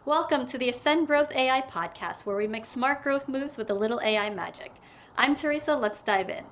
Welcome to the Ascend Growth AI podcast, where we make smart growth moves with a little AI magic. I'm Teresa, let's dive in.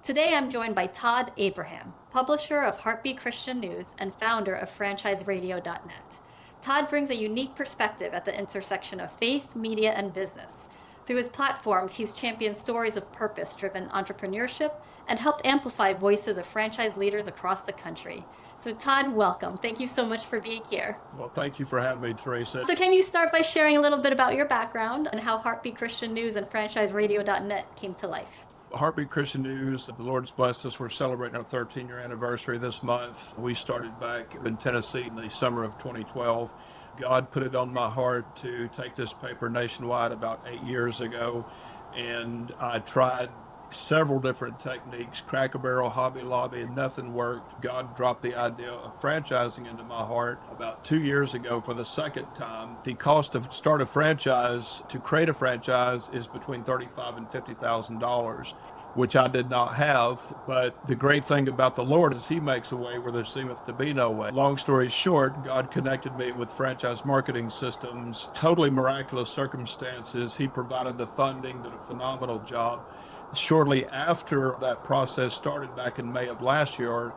Today I'm joined by Todd Abraham, publisher of Heartbeat Christian News and founder of franchiseradio.net. Todd brings a unique perspective at the intersection of faith, media, and business. Through his platforms, he's championed stories of purpose-driven entrepreneurship and helped amplify voices of franchise leaders across the country. So Todd, welcome. Thank you so much for being here. Well, thank you for having me, Teresa. So can you start by sharing a little bit about your background and how Heartbeat Christian News and franchiseradio.net came to life? Heartbeat Christian News, the Lord's blessed us. We're celebrating our 13-year anniversary this month. We started back in Tennessee in the summer of 2012. God put it on my heart to take this paper nationwide about 8 years ago, and I tried several different techniques, Cracker Barrel, Hobby Lobby, and nothing worked. God dropped the idea of franchising into my heart about 2 years ago for the second time. The cost to start a franchise, to create a franchise, is between $35,000 and $50,000, which I did not have. But the great thing about the Lord is He makes a way where there seemeth to be no way. Long story short, God connected me with franchise marketing systems, totally miraculous circumstances. He provided the funding, did a phenomenal job. Shortly after that process started back in May of last year,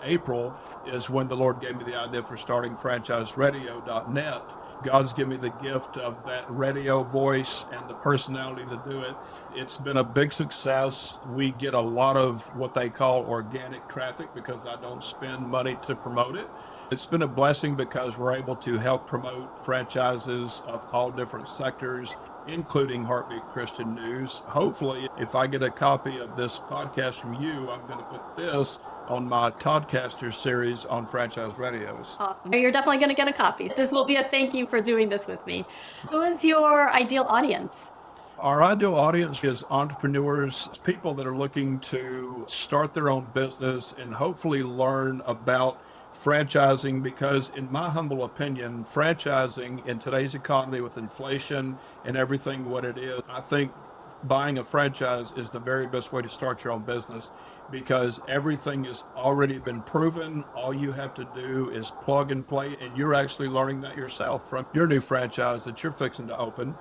April, is when the Lord gave me the idea for starting franchiseradio.net. God's given me the gift of that radio voice and the personality to do it. It's been a big success. We get a lot of what they call organic traffic because I don't spend money to promote it. It's been a blessing because we're able to help promote franchises of all different sectors, including Heartbeat Christian News. Hopefully, if I get a copy of this podcast from you, I'm going to put this on my Toddcaster series on franchise radios. Awesome. You're definitely going to get a copy. This will be a thank you for doing this with me. Who is your ideal audience? Our ideal audience is entrepreneurs, people that are looking to start their own business and hopefully learn about franchising, because in my humble opinion, franchising in today's economy with inflation and everything what it is, I think buying a franchise is the very best way to start your own business, because everything has already been proven. All you have to do is plug and play, and you're actually learning that yourself from your new franchise that you're fixing to open.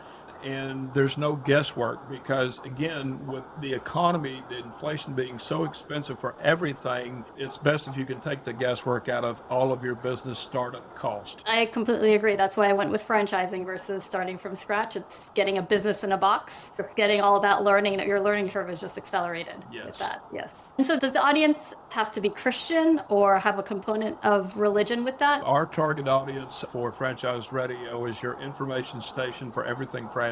And there's no guesswork because, again, with the economy, the inflation being so expensive for everything, it's best if you can take the guesswork out of all of your business startup cost. I completely agree. That's why I went with franchising versus starting from scratch. It's getting a business in a box. Getting all that learning, your learning curve is just accelerated with that. Yes. And so does the audience have to be Christian or have a component of religion with that? Our target audience for Franchise Radio is your information station for everything franchising.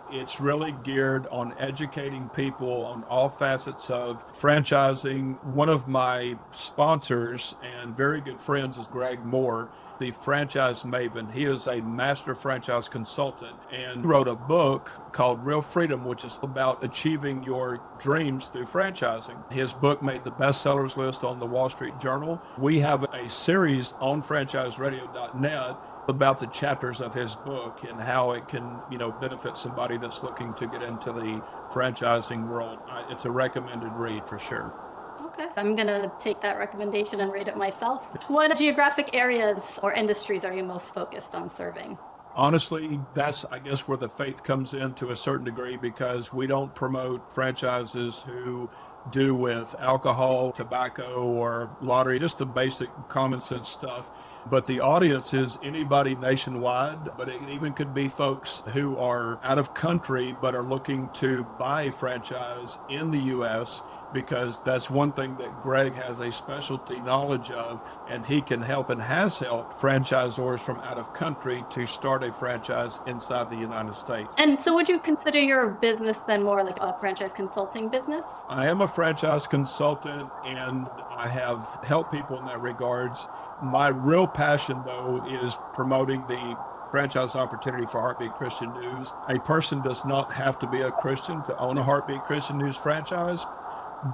It's really geared on educating people on all facets of franchising. One of my sponsors and very good friends is Greg Moore, the franchise maven. He is a master franchise consultant and wrote a book called Real Freedom, which is about achieving your dreams through franchising. His book made the bestsellers list on the Wall Street Journal. We have a series on franchiseradio.net about the chapters of his book and how it can, benefit somebody that's looking to get into the franchising world. It's a recommended read for sure. Okay. I'm going to take that recommendation and read it myself. What geographic areas or industries are you most focused on serving? Honestly, that's, I guess, where the faith comes in to a certain degree, because we don't promote franchises who do with alcohol, tobacco, or lottery, just the basic common sense stuff. But the audience is anybody nationwide, but it even could be folks who are out of country but are looking to buy a franchise in the U.S., because that's one thing that Greg has a specialty knowledge of, and he can help and has helped franchisors from out of country to start a franchise inside the United States. And so would you consider your business then more like a franchise consulting business? I am a franchise consultant, and I have helped people in that regards. My real passion, though, is promoting the franchise opportunity for Heartbeat Christian News. A person does not have to be a Christian to own a Heartbeat Christian News franchise,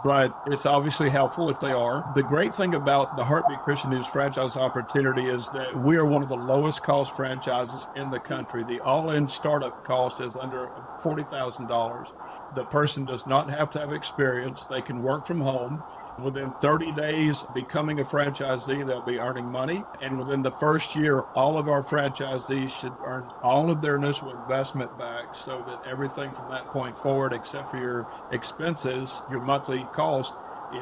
but it's obviously helpful if they are. The great thing about the Heartbeat Christian News franchise opportunity is that we are one of the lowest cost franchises in the country. The all-in startup cost is under $40,000. The person does not have to have experience. They can work from home. Within 30 days becoming a franchisee, they'll be earning money. And within the first year, all of our franchisees should earn all of their initial investment back, so that everything from that point forward, except for your expenses, your monthly cost,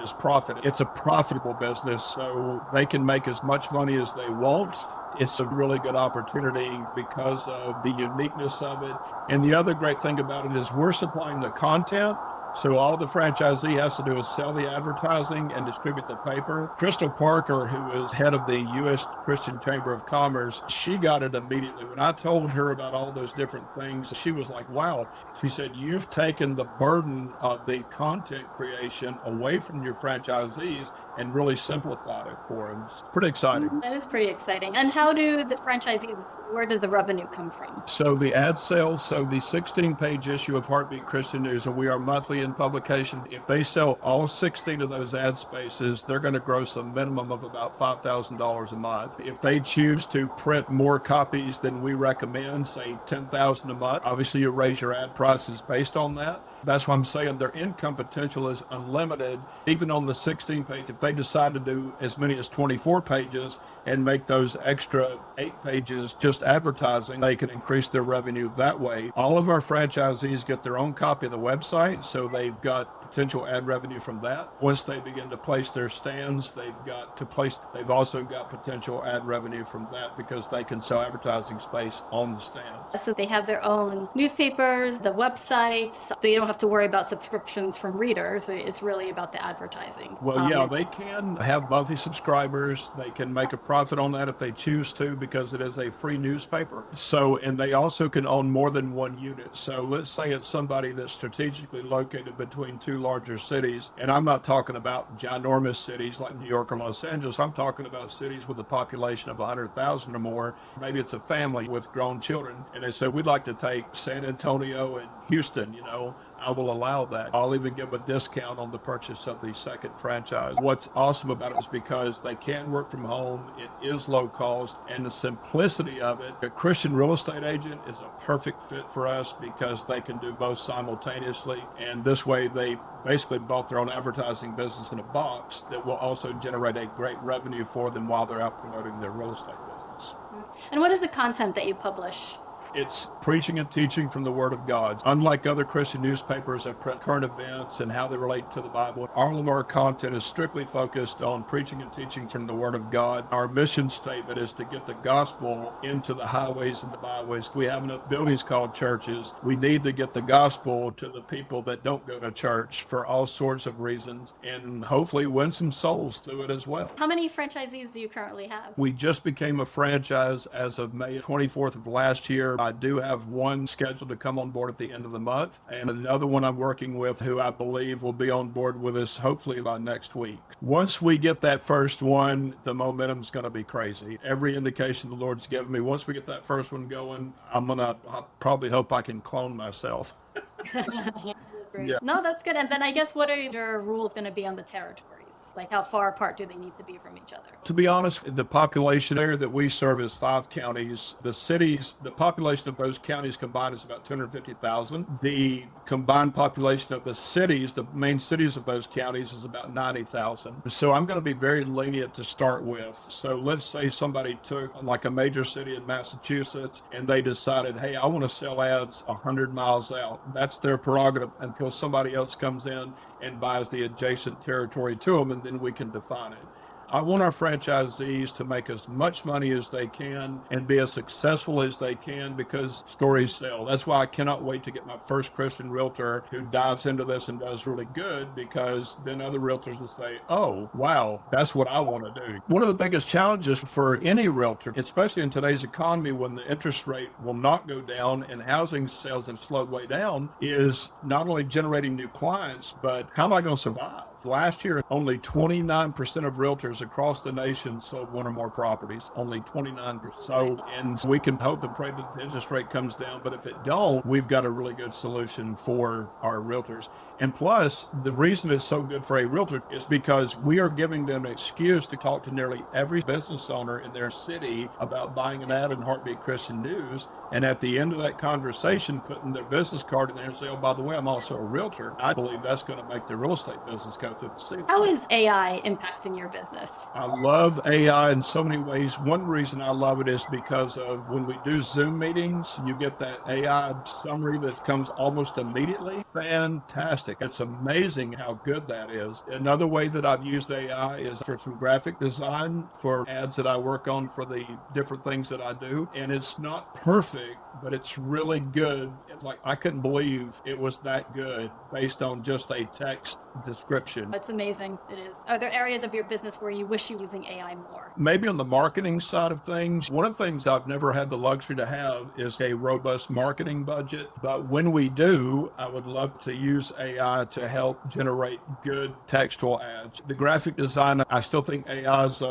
is profit. It's a profitable business, so they can make as much money as they want. It's a really good opportunity because of the uniqueness of it. And the other great thing about it is we're supplying the content. So all the franchisee has to do is sell the advertising and distribute the paper. Crystal Parker, who is head of the U.S. Christian Chamber of Commerce, she got it immediately. When I told her about all those different things, she was like, wow. She said, you've taken the burden of the content creation away from your franchisees and really simplified it for them. It's pretty exciting. That is pretty exciting. And how do the franchisees, where does the revenue come from? So the ad sales, so the 16-page issue of Heartbeat Christian News, and we are monthly in publication. If they sell all 16 of those ad spaces, they're going to gross a minimum of about $5,000 a month. If they choose to print more copies than we recommend, say 10,000 a month, obviously you raise your ad prices based on that. That's why I'm saying their income potential is unlimited. Even on the 16 page, if they decide to do as many as 24 pages and make those extra 8 pages just advertising, they can increase their revenue that way. All of our franchisees get their own copy of the website, so they've got potential ad revenue from that. Once they begin to place their stands, they've also got potential ad revenue from that because they can sell advertising space on the stands. So they have their own newspapers, the websites. They don't have to worry about subscriptions from readers. It's really about the advertising. Well, yeah, they can have monthly subscribers. They can make a profit on that if they choose to, because it is a free newspaper. So, and they also can own more than one unit. So let's say it's somebody that's strategically located between two larger cities. And I'm not talking about ginormous cities like New York or Los Angeles. I'm talking about cities with a population of 100,000 or more. Maybe it's a family with grown children. And they say, we'd like to take San Antonio and Houston, I will allow that. I'll even give a discount on the purchase of the second franchise. What's awesome about it is because they can work from home, it is low cost, and the simplicity of it. A Christian real estate agent is a perfect fit for us because they can do both simultaneously, and this way they basically bought their own advertising business in a box that will also generate a great revenue for them while they're out promoting their real estate business. And what is the content that you publish? It's preaching and teaching from the Word of God. Unlike other Christian newspapers that print current events and how they relate to the Bible, all of our content is strictly focused on preaching and teaching from the Word of God. Our mission statement is to get the gospel into the highways and the byways. We have enough buildings called churches. We need to get the gospel to the people that don't go to church for all sorts of reasons, and hopefully win some souls through it as well. How many franchisees do you currently have? We just became a franchise as of May 24th of last year. I do have one scheduled to come on board at the end of the month, and another one I'm working with who I believe will be on board with us hopefully by next week. Once we get that first one, the momentum's going to be crazy. Every indication the Lord's given me, once we get that first one going, I probably hope I can clone myself. Yeah. No, that's good. And then I guess what are your rules going to be on the territories? Like how far apart do they need to be from each other? To be honest, the population area that we serve is 5 counties. The cities, the population of those counties combined is about 250,000. The combined population of the cities, the main cities of those counties, is about 90,000. So I'm going to be very lenient to start with. So let's say somebody took like a major city in Massachusetts and they decided, hey, I want to sell ads 100 miles out. That's their prerogative until somebody else comes in and buys the adjacent territory to them, and then we can define it. I want our franchisees to make as much money as they can and be as successful as they can because stories sell. That's why I cannot wait to get my first Christian realtor who dives into this and does really good, because then other realtors will say, oh, wow, that's what I want to do. One of the biggest challenges for any realtor, especially in today's economy when the interest rate will not go down and housing sales have slowed way down, is not only generating new clients, but how am I going to survive? Last year, only 29% of realtors across the nation sold one or more properties. Only 29%. So, and we can hope and pray that the interest rate comes down, but if it don't, we've got a really good solution for our realtors. And plus, the reason it's so good for a realtor is because we are giving them an excuse to talk to nearly every business owner in their city about buying an ad in Heartbeat Christian News. And at the end of that conversation, putting their business card in there and say, oh, by the way, I'm also a realtor. I believe that's going to make the real estate business go through the ceiling. How is AI impacting your business? I love AI in so many ways. One reason I love it is because of when we do Zoom meetings, you get that AI summary that comes almost immediately. Fantastic. It's amazing how good that is. Another way that I've used AI is for some graphic design for ads that I work on for the different things that I do. And it's not perfect, but it's really good. It's like, I couldn't believe it was that good based on just a text description. That's amazing. It is. Are there areas of your business where you wish you were using AI more? Maybe on the marketing side of things. One of the things I've never had the luxury to have is a robust marketing budget. But when we do, I would love to use AI to help generate good textual ads. The graphic design, I still think AI has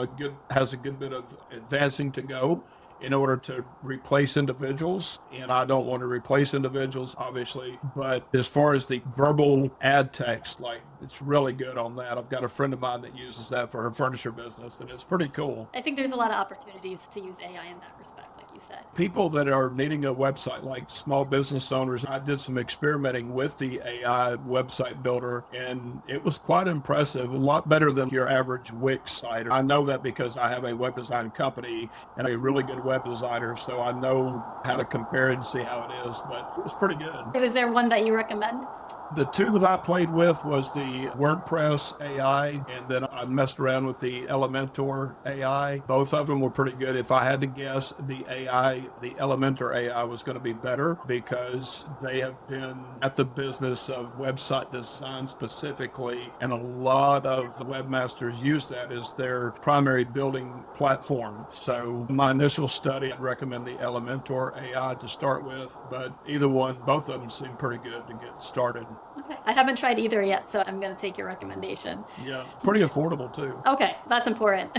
a good bit of advancing to go in order to replace individuals. And I don't want to replace individuals, obviously. But as far as the verbal ad text, like, it's really good on that. I've got a friend of mine that uses that for her furniture business, and it's pretty cool. I think there's a lot of opportunities to use AI in that respect, like you said. People that are needing a website, like small business owners, I did some experimenting with the AI website builder, and it was quite impressive, a lot better than your average Wix site. I know that because I have a web design company and a really good web designer, so I know how to compare it and see how it is, but it was pretty good. Is there one that you recommend? The two that I played with was the WordPress AI, and then I messed around with the Elementor AI. Both of them were pretty good. If I had to guess, the Elementor AI was going to be better because they have been at the business of website design specifically, and a lot of webmasters use that as their primary building platform. So my initial study, I'd recommend the Elementor AI to start with, but either one, both of them seem pretty good to get started. Okay. I haven't tried either yet, so I'm going to take your recommendation. Yeah, pretty affordable too. Okay, that's important.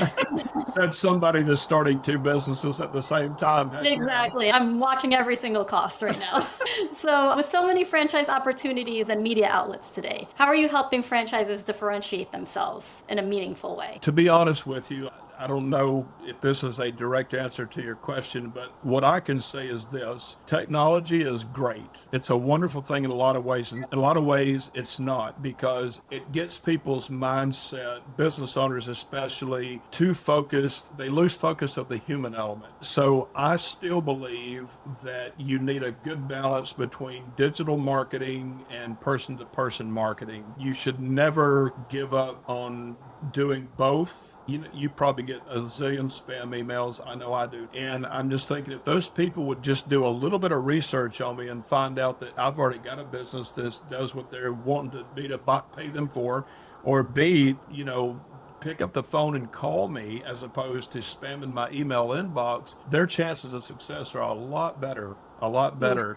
That's somebody that's starting two businesses at the same time. Exactly. I'm watching every single cost right now. So with so many franchise opportunities and media outlets today, how are you helping franchises differentiate themselves in a meaningful way? To be honest with you, I don't know if this is a direct answer to your question, but what I can say is this. Technology is great. It's a wonderful thing in a lot of ways. In a lot of ways, it's not, because it gets people's mindset, business owners especially, too focused. They lose focus of the human element. So I still believe that you need a good balance between digital marketing and person-to-person marketing. You should never give up on doing both. You probably get a zillion spam emails. I know I do. And I'm just thinking, if those people would just do a little bit of research on me and find out that I've already got a business that does what they're wanting me to pay them for, or B, pick up the phone and call me as opposed to spamming my email inbox, their chances of success are a lot better.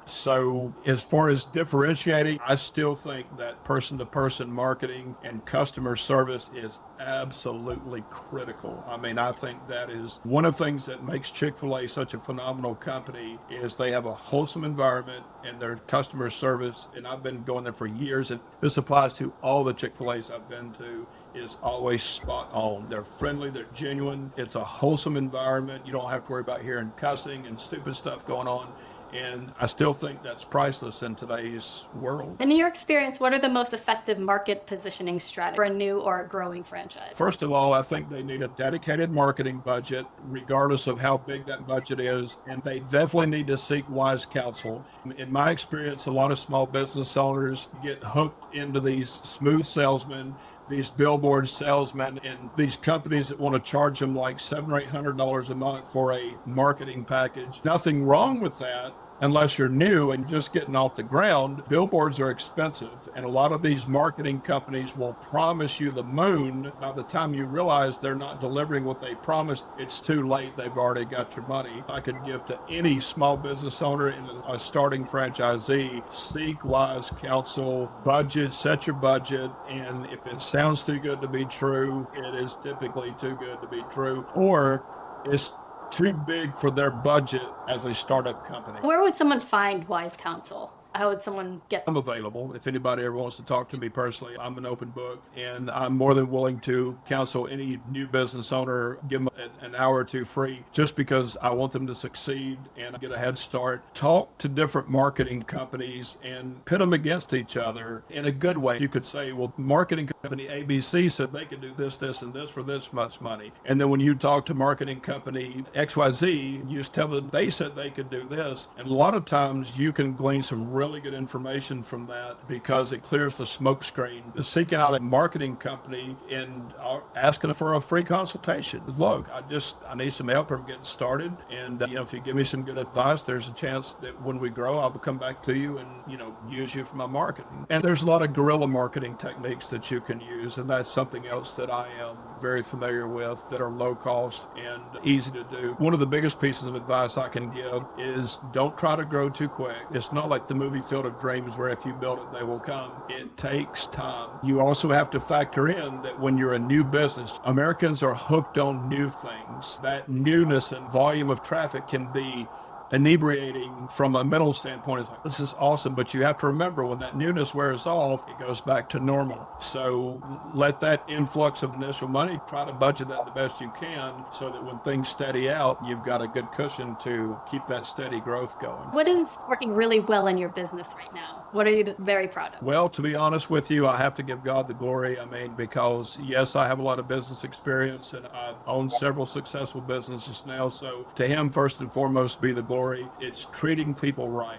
So as far as differentiating, I still think that person-to-person marketing and customer service is absolutely critical. I mean, I think that is one of the things that makes Chick-fil-A such a phenomenal company is they have a wholesome environment and their customer service, and I've been going there for years, and this applies to all the Chick-fil-A's I've been to, is always spot on. They're friendly, they're genuine, it's a wholesome environment. You don't have to worry about hearing cussing and stupid stuff going on. And I still think that's priceless in today's world. In your experience, what are the most effective market positioning strategies for a new or a growing franchise? First of all, I think they need a dedicated marketing budget, regardless of how big that budget is. And they definitely need to seek wise counsel. In my experience, a lot of small business owners get hooked into these smooth salesmen, these billboard salesmen, and these companies that want to charge them like $700 or $800 a month for a marketing package. Nothing wrong with that unless you're new and just getting off the ground. Billboards are expensive, and a lot of these marketing companies will promise you the moon. By the time you realize they're not delivering what they promised, it's too late. They've already got your money. I could give to any small business owner and a starting franchisee, seek wise counsel, set your budget, and if it sounds too good to be true, it is typically too good to be true, or it's too big for their budget as a startup company. Where would someone find wise counsel? How would someone get? I'm available. If anybody ever wants to talk to me personally, I'm an open book, and I'm more than willing to counsel any new business owner, give them an hour or two free, just because I want them to succeed and get a head start. Talk to different marketing companies and pit them against each other in a good way. You could say, well, marketing company ABC said they could do this, this, and this for this much money. And then when you talk to marketing company XYZ, you just tell them they said they could do this. And a lot of times you can glean some really good information from that because it clears the smoke screen. Seeking out a marketing company and asking for a free consultation. Look, I need some help. I'm getting started. And, if you give me some good advice, there's a chance that when we grow, I'll come back to you and, use you for my marketing. And there's a lot of guerrilla marketing techniques that you can use. And that's something else that I am very familiar with that are low cost and easy to do. One of the biggest pieces of advice I can give is don't try to grow too quick. It's not like the movie Field of Dreams where if you build it, they will come. It takes time. You also have to factor in that when you're a new business, Americans are hooked on new things. That newness and volume of traffic can be inebriating from a mental standpoint. It's like, this is awesome, but you have to remember when that newness wears off, it goes back to normal. So let that influx of initial money, try to budget that the best you can so that when things steady out, you've got a good cushion to keep that steady growth going. What is working really well in your business right now? What are you very proud of? Well, to be honest with you, I have to give God the glory. Because yes, I have a lot of business experience and I own several successful businesses now. So to Him, first and foremost, be the glory. It's treating people right.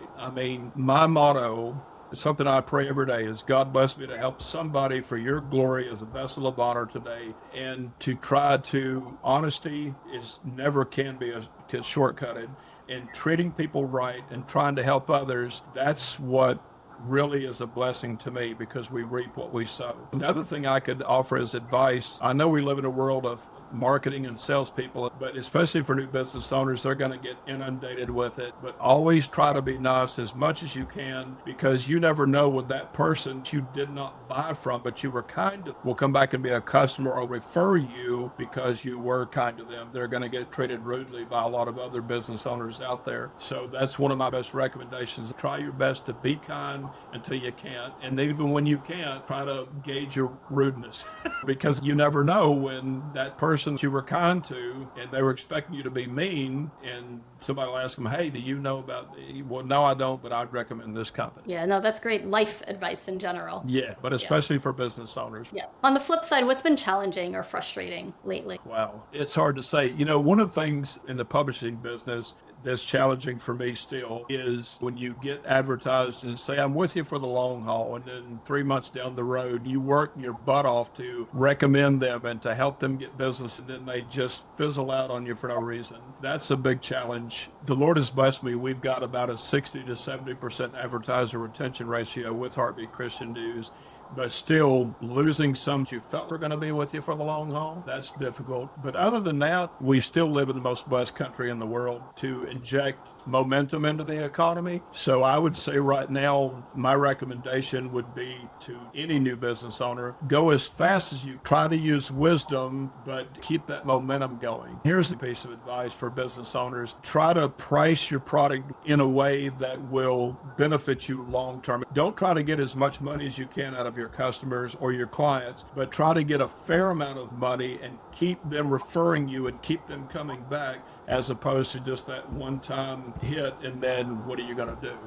My motto, something I pray every day, is God bless me to help somebody for your glory as a vessel of honor today. And to try to, honesty is never can be shortcutted. And treating people right and trying to help others, that's what really is a blessing to me because we reap what we sow. Another thing I could offer as advice, I know we live in a world of marketing and salespeople, but especially for new business owners, they're going to get inundated with it. But always try to be nice as much as you can because you never know when that person you did not buy from, but you were kind to, will come back and be a customer or refer you because you were kind to them. They're going to get treated rudely by a lot of other business owners out there. So that's one of my best recommendations. Try your best to be kind until you can't. And even when you can't, try to gauge your rudeness because you never know when that person you were kind to and they were expecting you to be mean and somebody will ask them, hey, do you know about well, no, I don't, but I'd recommend this company. Yeah, no, that's great life advice in general. Yeah, but especially for business owners. Yeah. On the flip side, what's been challenging or frustrating lately? Wow. It's hard to say. One of the things in the publishing business that's challenging for me still is when you get advertised and say, I'm with you for the long haul. And then 3 months down the road, you work your butt off to recommend them and to help them get business. And then they just fizzle out on you for no reason. That's a big challenge. The Lord has blessed me. We've got about a 60 to 70% advertiser retention ratio with Heartbeat Christian News. But still, losing some you felt were going to be with you for the long haul, that's difficult. But other than that, we still live in the most blessed country in the world to inject momentum into the economy. So I would say right now, my recommendation would be to any new business owner, go as fast as you try to use wisdom, but keep that momentum going. Here's a piece of advice for business owners. Try to price your product in a way that will benefit you long term. Don't try to get as much money as you can out of your customers or your clients, but try to get a fair amount of money and keep them referring you and keep them coming back as opposed to just that one-time hit and then what are you going to do,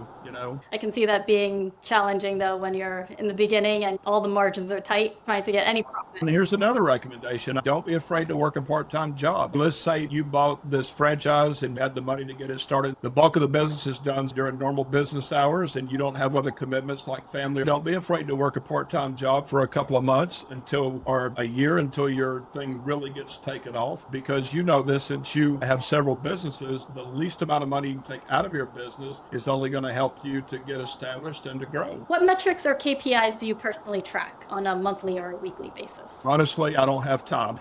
I can see that being challenging, though, when you're in the beginning and all the margins are tight, trying to get any profit. And here's another recommendation. Don't be afraid to work a part-time job. Let's say you bought this franchise and had the money to get it started. The bulk of the business is done during normal business hours and you don't have other commitments like family. Don't be afraid to work a part-time job for a couple of months or a year until your thing really gets taken off because this since you have several businesses, the least amount of money you can take out of your business is only going to help you to get established and to grow. What metrics or KPIs do you personally track on a monthly or a weekly basis? Honestly, I don't have time.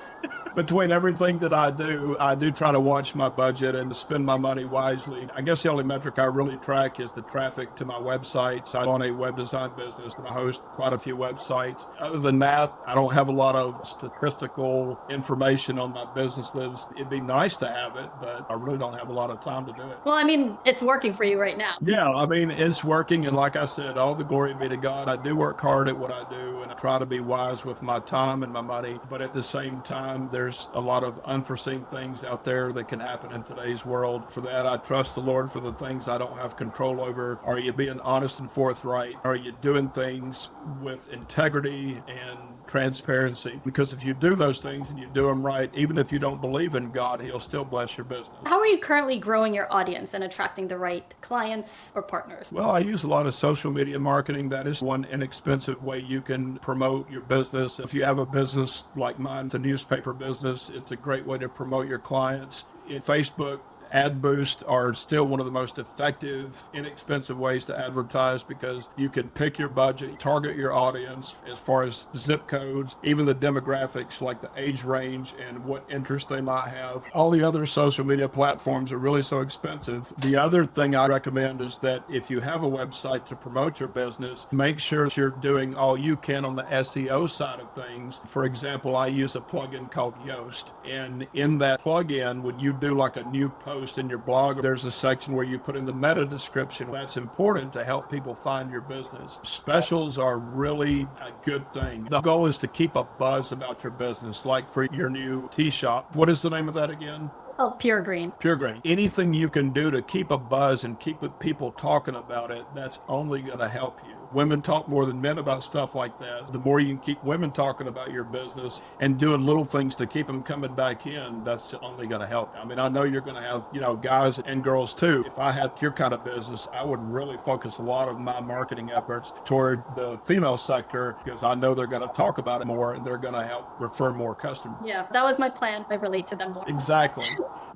Between everything that I do try to watch my budget and to spend my money wisely. I guess the only metric I really track is the traffic to my websites. I own a web design business and I host quite a few websites. Other than that, I don't have a lot of statistical information on my businesses. It'd be nice to have it, but I really don't have a lot of time to do it. Well, I mean, it's working for you right now. Yeah, I mean, it's working. And like I said, all the glory be to God. I do work hard at what I do, and I try to be wise with my time and my money. But at the same time, there's a lot of unforeseen things out there that can happen in today's world. For that, I trust the Lord for the things I don't have control over. Are you being honest and forthright? Are you doing things with integrity and transparency? Because if you do those things and you do them right, even if you don't believe in God, He'll still bless your business. How are you currently growing your audience and attracting the right clients or partners? Well, I use a lot of social media marketing. That is one inexpensive way you can promote your business. If you have a business like mine, it's a newspaper business, it's a great way to promote your clients. In Facebook, ad boosts are still one of the most effective, inexpensive ways to advertise because you can pick your budget, target your audience as far as zip codes, even the demographics like the age range and what interests they might have. All the other social media platforms are really so expensive. The other thing I recommend is that if you have a website to promote your business, make sure you're doing all you can on the SEO side of things. For example, I use a plugin called Yoast, and in that plugin, when you do like a new post in your blog, there's a section where you put in the meta description. That's important to help people find your business. Specials are really a good thing. The goal is to keep a buzz about your business, like for your new tea shop. What is the name of that again? Oh, Pure Green. Pure Green. Anything you can do to keep a buzz and keep people talking about it, that's only going to help you. Women talk more than men about stuff like that. The more you can keep women talking about your business and doing little things to keep them coming back in, that's only going to help. I mean, I know you're going to have, guys and girls too. If I had your kind of business, I would really focus a lot of my marketing efforts toward the female sector because I know they're going to talk about it more and they're going to help refer more customers. Yeah, that was my plan. I relate to them more. Exactly.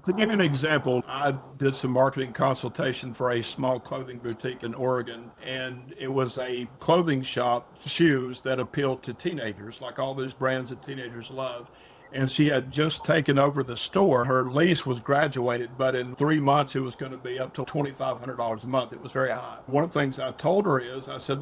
To give you an example, I did some marketing consultation for a small clothing boutique in Oregon, and it was a clothing shop, shoes that appealed to teenagers, like all those brands that teenagers love. And she had just taken over the store. Her lease was graduated, but in 3 months, it was going to be up to $2,500 a month. It was very high. One of the things I told her is, I said,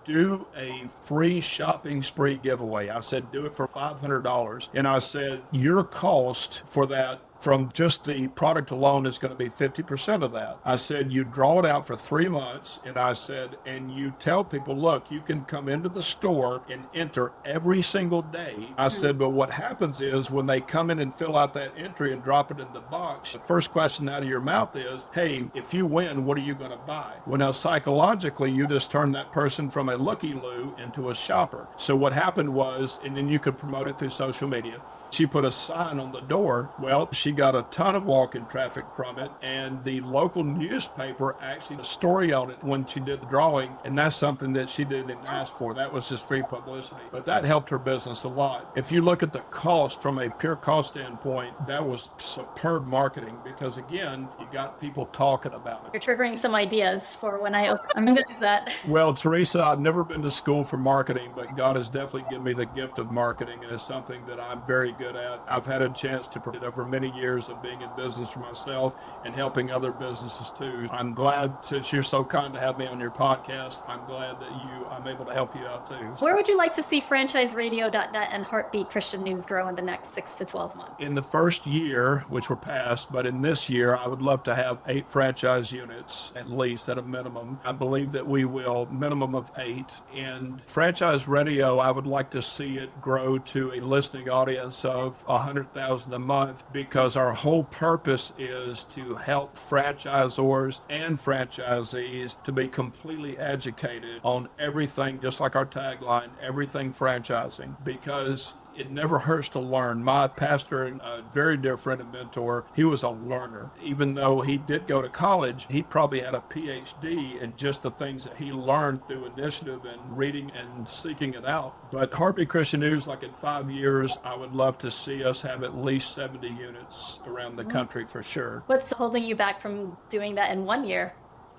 do a free shopping spree giveaway. I said, do it for $500. And I said, your cost for that from just the product alone is going to be 50% of that. I said, you draw it out for 3 months. And I said, and you tell people, look, you can come into the store and enter every single day. I said, but what happens is when they come in and fill out that entry and drop it in the box, the first question out of your mouth is, hey, if you win, what are you going to buy? Well, now psychologically, you just turn that person from a looky-loo into a shopper. So what happened was, and then you could promote it through social media, she put a sign on the door. Well, she got a ton of walk-in traffic from it, and the local newspaper actually did a story on it when she did the drawing, and that's something that she didn't ask for. That was just free publicity, but that helped her business a lot. If you look at the cost from a pure cost standpoint, that was superb marketing because, again, you got people talking about it. You're triggering some ideas for when I'm going to use that. Well, Teresa, I've never been to school for marketing, but God has definitely given me the gift of marketing, and it's something that I'm very good at. I've had a chance to put over many years of being in business for myself and helping other businesses too. I'm glad, since you're so kind to have me on your podcast, I'm glad that I'm able to help you out too. Where would you like to see franchiseradio.net and Heartbeat Christian News grow in the next 6 to 12 months? In the first year, which we're past, but in this year, I would love to have 8 franchise units at least at a minimum. I believe that we will, minimum of 8. And franchise radio, I would like to see it grow to a listening audience of 100,000 a month, because our whole purpose is to help franchisors and franchisees to be completely educated on everything, just like our tagline, everything franchising, because it never hurts to learn. My pastor, and a very dear friend and mentor, he was a learner. Even though he did go to college, he probably had a PhD in just the things that he learned through initiative and reading and seeking it out. But Heartbeat Christian News, like in 5 years, I would love to see us have at least 70 units around the country for sure. What's holding you back from doing that in 1 year?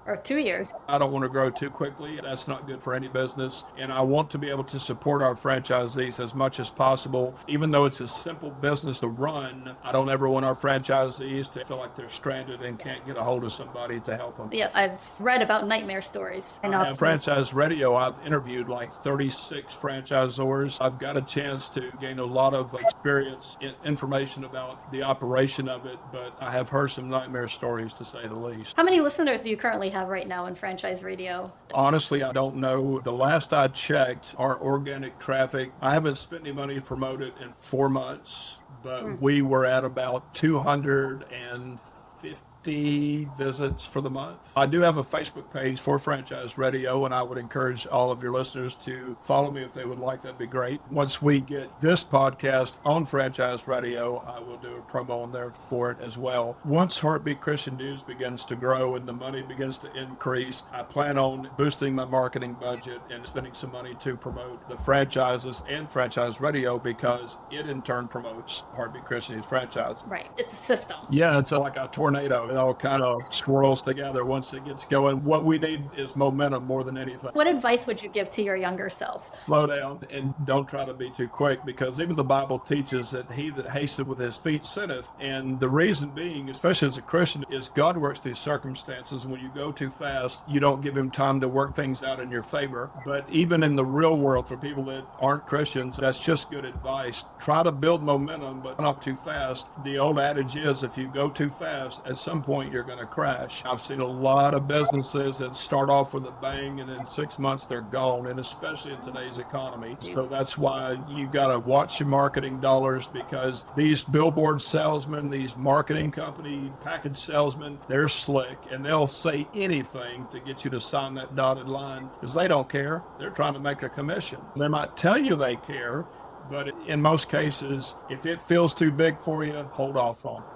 Or 2 years. I don't want to grow too quickly. That's not good for any business. And I want to be able to support our franchisees as much as possible. Even though it's a simple business to run, I don't ever want our franchisees to feel like they're stranded and can't get a hold of somebody to help them. Yes, I've read about nightmare stories. I have Franchise Radio. I've interviewed like 36 franchisors. I've got a chance to gain a lot of experience, information about the operation of it, but I have heard some nightmare stories, to say the least. How many listeners do you currently have right now in Franchise Radio? Honestly, I don't know. The last I checked, our organic traffic, I haven't spent any money to promote it in 4 months, but we were at about 250 visits for the month. I do have a Facebook page for Franchise Radio, and I would encourage all of your listeners to follow me if they would like. That'd be great. Once we get this podcast on Franchise Radio, I will do a promo on there for it as well. Once Heartbeat Christian News begins to grow and the money begins to increase, I plan on boosting my marketing budget and spending some money to promote the franchises and Franchise Radio, because it in turn promotes Heartbeat Christian News franchise. Right. It's a system. Yeah, it's like a tornado. It all kind of swirls together once it gets going. What we need is momentum more than anything. What advice would you give to your younger self? Slow down and don't try to be too quick, because even the Bible teaches that he that hasteth with his feet sinneth. And the reason being, especially as a Christian, is God works through circumstances. When you go too fast, you don't give him time to work things out in your favor. But even in the real world, for people that aren't Christians, that's just good advice. Try to build momentum, but not too fast. The old adage is, if you go too fast, at some point you're going to crash. I've seen a lot of businesses that start off with a bang and in 6 months they're gone, and especially in today's economy. So that's why you got to watch your marketing dollars, because these billboard salesmen, these marketing company package salesmen, they're slick, and they'll say anything to get you to sign that dotted line, because they don't care. They're trying to make a commission. They might tell you they care, but in most cases, if it feels too big for you, hold off on it.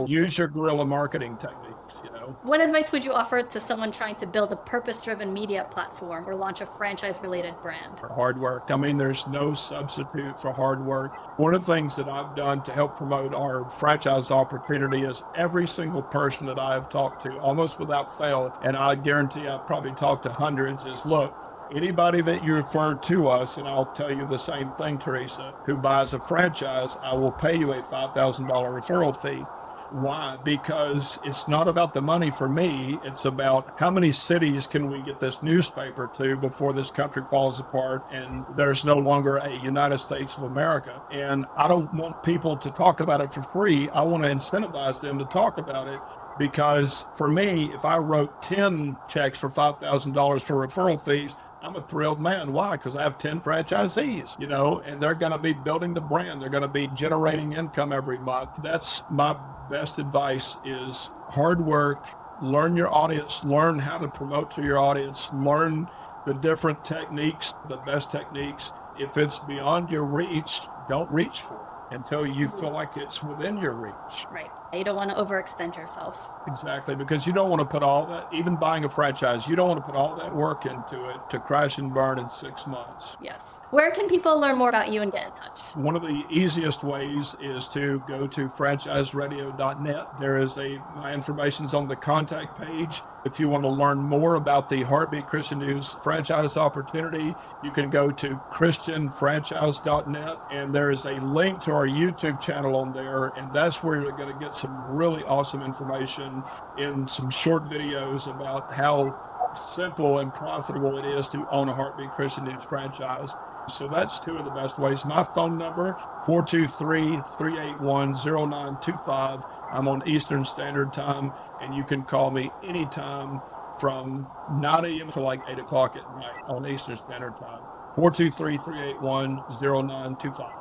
Use your guerrilla marketing techniques, What advice would you offer to someone trying to build a purpose-driven media platform or launch a franchise-related brand? Hard work. I mean, there's no substitute for hard work. One of the things that I've done to help promote our franchise opportunity is every single person that I have talked to, almost without fail, and I guarantee I've probably talked to hundreds, is look, anybody that you refer to us, and I'll tell you the same thing, Teresa, who buys a franchise, I will pay you a $5,000 referral fee. Why? Because it's not about the money for me. It's about how many cities can we get this newspaper to before this country falls apart and there's no longer a United States of America. And I don't want people to talk about it for free. I want to incentivize them to talk about it, because for me, if I wrote 10 checks for $5,000 for referral fees, I'm a thrilled man. Why? Because I have 10 franchisees, and they're going to be building the brand. They're going to be generating income every month. That's my best advice, is hard work, learn your audience, learn how to promote to your audience, learn the different techniques, the best techniques. If it's beyond your reach, don't reach for it until you feel like it's within your reach. Right. You don't want to overextend yourself. Exactly, because you don't want to put all that, even buying a franchise, you don't want to put all that work into it to crash and burn in 6 months. Yes. Where can people learn more about you and get in touch? One of the easiest ways is to go to franchiseradio.net. There is my information's on the contact page. If you want to learn more about the Heartbeat Christian News franchise opportunity, you can go to christianfranchise.net, and there is a link to our YouTube channel on there, and that's where you're going to get some really awesome information in some short videos about how simple and profitable it is to own a Heartbeat Christian News franchise. So that's two of the best ways. My phone number, 423-381-0925. I'm on Eastern Standard Time, and you can call me anytime from 9 a.m. to like 8 o'clock at night on Eastern Standard Time. 423-381-0925.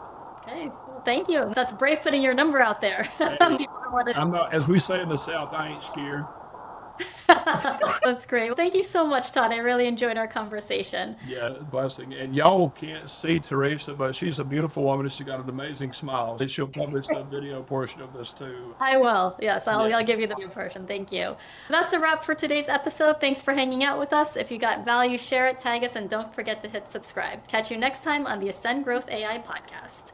Okay. Well, thank you. That's brave putting your number out there. Hey, I'm not, as we say in the South, I ain't scared. That's great. Thank you so much, Todd. I really enjoyed our conversation. Yeah, blessing. And y'all can't see Teresa, but she's a beautiful woman, and she's got an amazing smile. And she'll publish the video portion of this too. I will. Yes, I'll give you the video portion. Thank you. That's a wrap for today's episode. Thanks for hanging out with us. If you got value, share it, tag us, and don't forget to hit subscribe. Catch you next time on the Ascend Growth AI podcast.